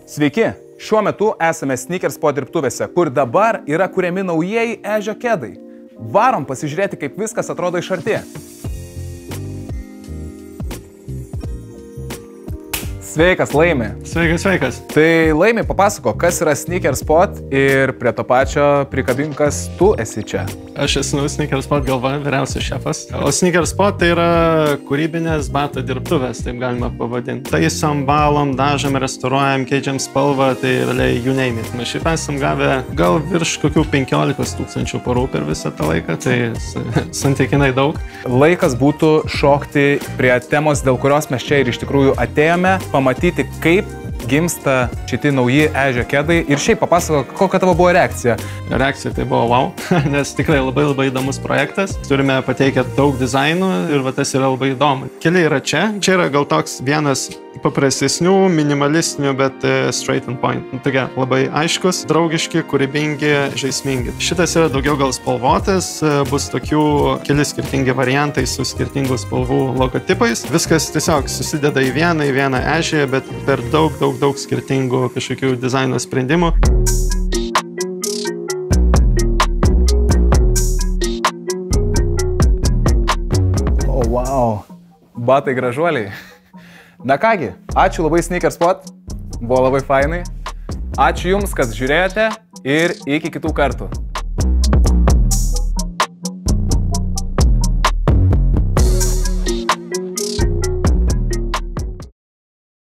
Sveiki, šiuo metu esame Sneaker Spot dirbtuvėse, kur dabar yra kuriami naujieji Edge kedai. Varom pasižiūrėti, kaip viskas atrodo iš arti. Sveikas, Laimi. Sveikas. Tai Laimi, papasako, kas yra Sneaker Spot ir prie to pačio prikabinkas tu esi čia. Aš esu Sneaker Spot galva vyriausias šefas. O Sneaker Spot tai yra kūrybinės batų dirbtuvės, taip galima pavadinti. Taisom, balom, dažam, restauruojam, keičiam spalvą, tai realiai you name it. Mes šiaip esam gavę gal virš kokių 15 000 porų per visą tą laiką, tai santykinai daug. Laikas būtų šokti prie temos, dėl kurios mes čia ir iš tikrųjų atėjome, pamatyti, kaip gimsta šitie nauji Edge kedai ir šiaip papasako, kokia tavo buvo reakcija. Reakcija tai buvo wow, nes tikrai labai įdomus projektas. Turime pateikę daug dizainų ir va tas yra labai įdomu. Keliai yra čia. Čia yra gal toks vienas paprastesnių, minimalistinių, bet straight and point. Tokie labai aiškus, draugiški, kūrybingi, žaismingi. Šitas yra daugiau gal spalvotas, bus tokių keli skirtingi variantai su skirtingų spalvų logotipais. Viskas tiesiog susideda į vieną ežį, bet per daug skirtingų kažkokių dizaino sprendimų. O, wow. Batai gražuoliai. Na kągi, ačiū labai Sneaker Spot, buvo labai fainai. Ačiū Jums, kas žiūrėjote ir iki kitų kartų.